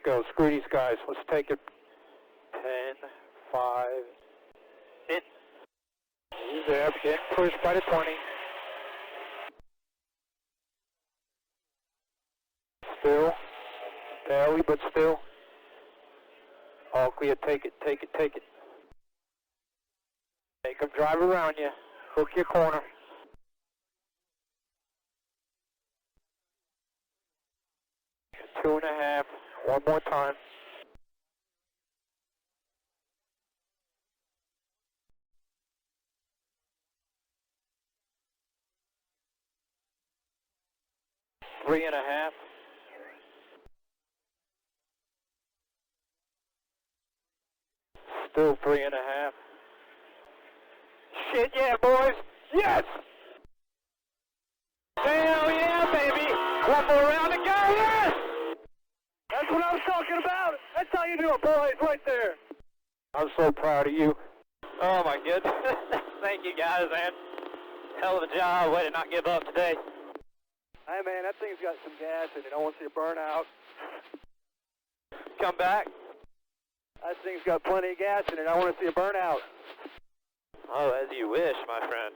go. Screw these guys. Let's take it. 10, 5, in. He's there. Getting pushed by the 20. Still. Barely, but still. All clear. Take it, take it, take it. Make them drive around you. Hook your corner. Two and a half. One more time. Three and a half. Still three and a half. Shit, yeah, boys. Yes! Hell yeah, baby! One more round to go, yes! That's what I was talking about. That's how you do it, boys, right there. I'm so proud of you. Oh my goodness. Thank you guys, man. Hell of a job. Way to not give up today. Hey, man, that thing's got some gas in it. I want to see it burn out. Come back. That thing's got plenty of gas in it. I want to see it burn out. Oh, as you wish, my friend.